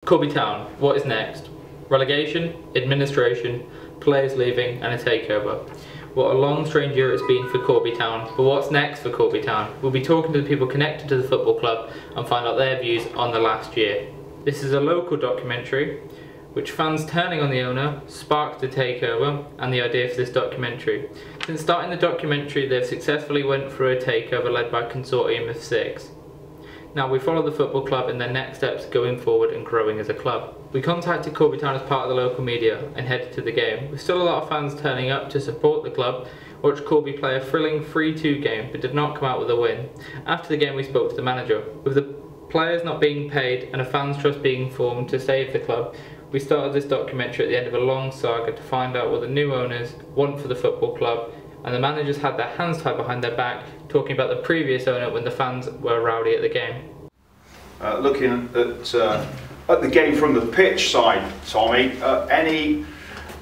Corby Town, what is next? Relegation, administration, players leaving and a takeover. What a long strange year it's been for Corby Town, but what's next for Corby Town? We'll be talking to the people connected to the football club and find out their views on the last year. This is a local documentary which fans turning on the owner sparked the takeover and the idea for this documentary. Since starting the documentary, they've successfully went through a takeover led by a consortium of 6. Now we follow the football club in their next steps going forward and growing as a club. We contacted Corby Town as part of the local media and headed to the game. With still a lot of fans turning up to support the club, watched Corby play a thrilling 3-2 game but did not come out with a win. After the game we spoke to the manager. With the players not being paid and a fans trust being formed to save the club, we started this documentary at the end of a long saga to find out what the new owners want for the football club, and the managers had their hands tied behind their back talking about the previous owner when the fans were rowdy at the game. Looking at the game from the pitch side, Tommy, any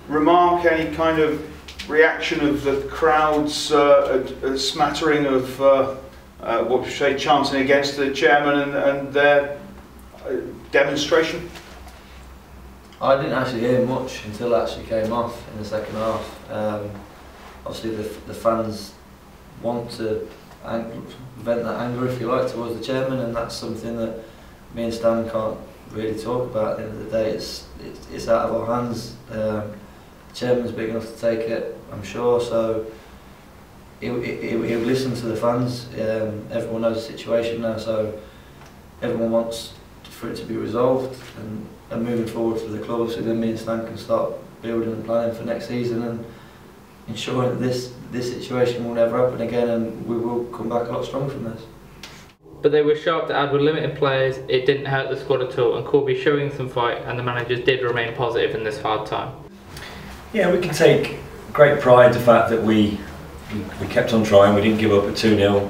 remark, any kind of reaction of the crowds, a smattering of what would you say, chanting against the chairman and their demonstration? I didn't actually hear much until it actually came off in the second half. Obviously the fans want to vent that anger, if you like, towards the chairman, and that's something that me and Stan can't really talk about. At the end of the day, it's out of our hands. The chairman's big enough to take it, I'm sure, so he'll listen to the fans. Everyone knows the situation now, so everyone wants for it to be resolved and moving forward for the club, so then me and Stan can start building and planning for next season and ensuring that this situation will never happen again, and we will come back a lot stronger from this. But they were sharp to add with limited players, it didn't hurt the squad at all, and Corby showing some fight, and the managers did remain positive in this hard time. Yeah, we can take great pride in the fact that we kept on trying, we didn't give up at 2-0.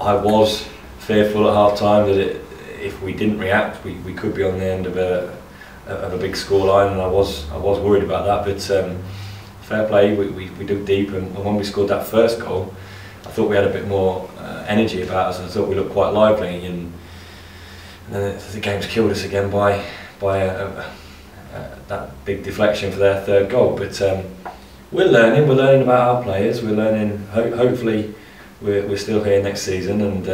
I was fearful at half time that if we didn't react, we could be on the end of a big scoreline, and I was worried about that, but fair play, we dug deep, and when we scored that first goal, I thought we had a bit more energy about us, and I thought we looked quite lively, and then the game's killed us again by that big deflection for their third goal. But we're learning about our players, we're learning, hopefully we're still here next season, and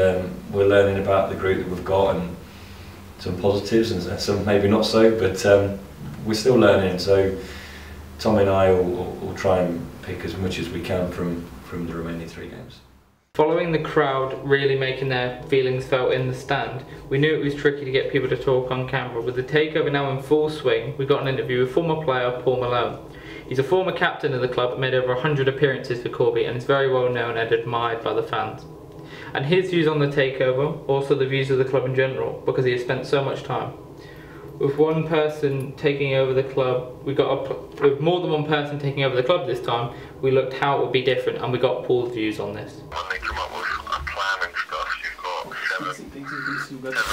we're learning about the group that we've got, and some positives and some maybe not so, but we're still learning, so Tommy and I will try and pick as much as we can from the remaining 3 games. Following the crowd really making their feelings felt in the stand, we knew it was tricky to get people to talk on camera. With the takeover now in full swing, we got an interview with former player Paul Malone. He's a former captain of the club, made over 100 appearances for Corby, and is very well known and admired by the fans. And his views on the takeover, also the views of the club in general, because he has spent so much time. With one person taking over the club, with more than one person taking over the club this time, we looked how it would be different, and we got Paul's views on this. When they come up with a plan and stuff, you've got seven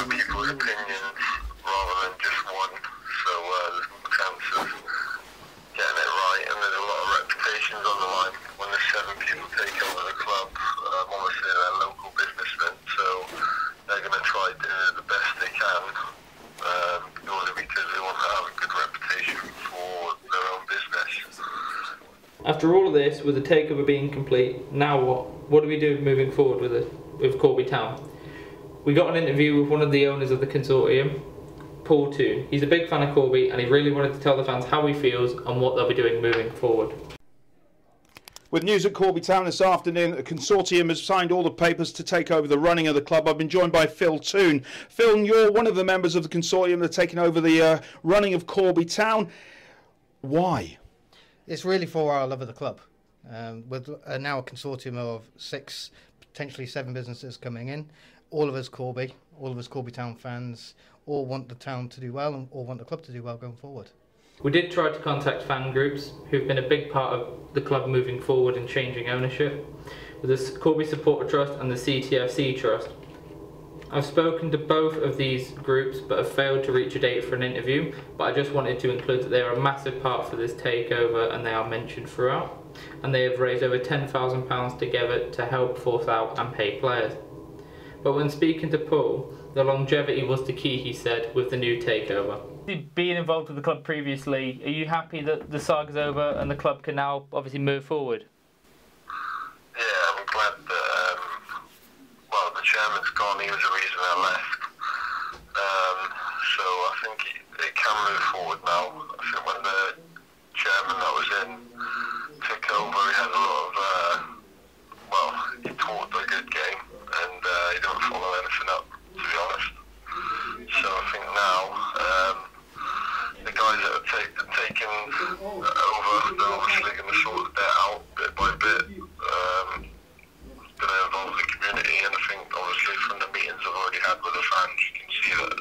people's opinions rather than just one, so there's a chance of getting it right, and there's a lot of reputations on the line when the 7 people take over the club. Obviously they're local businessmen, so they're going to try to do the best they can, because they want to have a good reputation for their own business. After all of this, with the takeover being complete, now what? What do we do moving forward with Corby Town? We got an interview with one of the owners of the consortium, Paul Toon. He's a big fan of Corby, and he really wanted to tell the fans how he feels and what they'll be doing moving forward. With news at Corby Town this afternoon, the consortium has signed all the papers to take over the running of the club. I've been joined by Phil Toon. Phil, you're one of the members of the consortium that are taking over the running of Corby Town. Why? It's really for our love of the club. With now a consortium of 6, potentially 7 businesses coming in, all of us Corby Town fans, all want the town to do well and all want the club to do well going forward. We did try to contact fan groups who've been a big part of the club moving forward and changing ownership, with the Corby Supporter Trust and the CTFC Trust. I've spoken to both of these groups but have failed to reach a date for an interview, but I just wanted to include that they are a massive part for this takeover and they are mentioned throughout, and they have raised over £10,000 together to help force out and pay players. But when speaking to Paul, the longevity was the key, he said, with the new takeover. Being involved with the club previously, are you happy that the saga's over and the club can now obviously move forward? Yeah, I'm glad that, well, the chairman's gone, he was the reason I left. So I think it can move forward now. I think when the chairman that was in took over, he had a lot of, well, he talked a good game and he didn't follow anything up, to be honest. So I think now, the guys that have taken over, they're obviously going to sort that out bit by bit. Going to involve the community, and I think obviously from the meetings I've already had with the fans, you can see that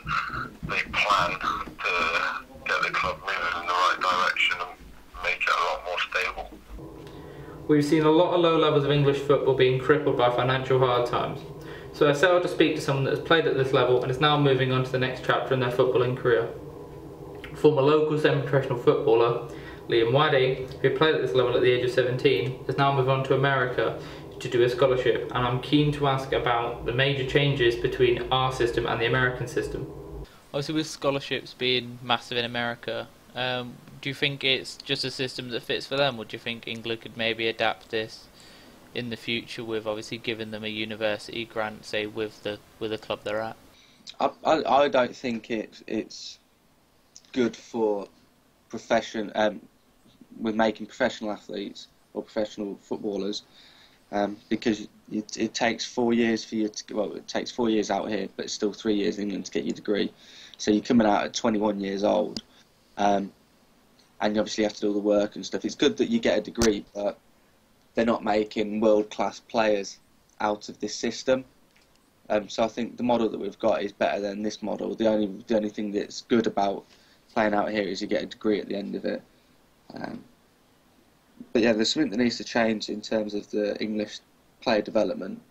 they plan to get the club moving in the right direction and make it a lot more stable. We've seen a lot of low levels of English football being crippled by financial hard times. So I set out to speak to someone that has played at this level and is now moving on to the next chapter in their footballing career. Former local semi-professional footballer Liam Waddy, who played at this level at the age of 17, has now moved on to America to do a scholarship, and I'm keen to ask about the major changes between our system and the American system. Obviously with scholarships being massive in America, do you think it's just a system that fits for them, or do you think England could maybe adapt this in the future with obviously giving them a university grant, say with the club they're at? I don't think it's good for with making professional athletes or professional footballers, because it takes 4 years for you to, well, it takes 4 years out here, but it's still 3 years in England to get your degree. So you're coming out at 21 years old, and you obviously have to do all the work and stuff. It's good that you get a degree, but they're not making world-class players out of this system. So I think the model that we've got is better than this model. The only thing that's good about playing out here is you get a degree at the end of it. But yeah, there's something that needs to change in terms of the English player development.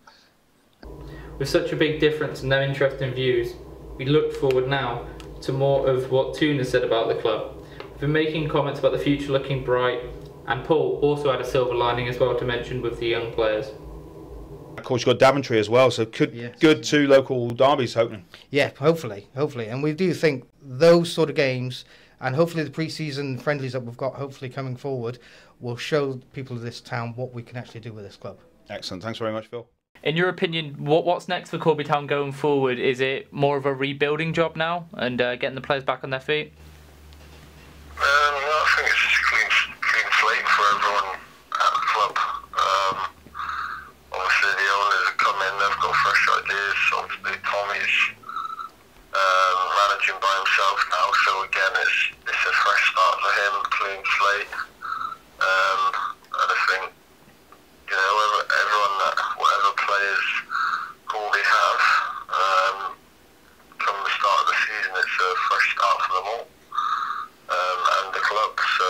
With such a big difference and no interest in views, we look forward now to more of what Toon has said about the club. We've been making comments about the future looking bright, and Paul also had a silver lining as well to mention with the young players. Of course, you've got Daventry as well, so good 2 local derbies, hoping. Yeah, hopefully. And we do think those sort of games, and hopefully the pre-season friendlies that we've got hopefully coming forward, will show people of this town what we can actually do with this club. Excellent. Thanks very much, Phil. In your opinion, what's next for Corby Town going forward? Is it more of a rebuilding job now and getting the players back on their feet? I think it's just a clean slate for everyone at the club. Obviously the owners have come in, they've got fresh ideas. Obviously Tommy's managing by himself now, so again it's a fresh start for him, clean slate. And I think, you know, everyone whatever players Corby have, from the start of the season, it's a fresh start for them all, and the club. So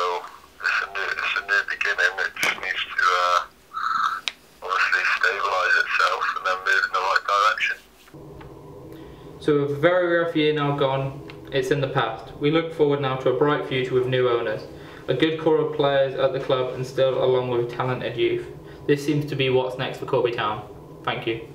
it's a new beginning. It just needs to obviously stabilise itself and then move in the right direction. So a very rough year now gone, it's in the past. We look forward now to a bright future with new owners, a good core of players at the club, and still along with talented youth. This seems to be what's next for Corby Town. Thank you.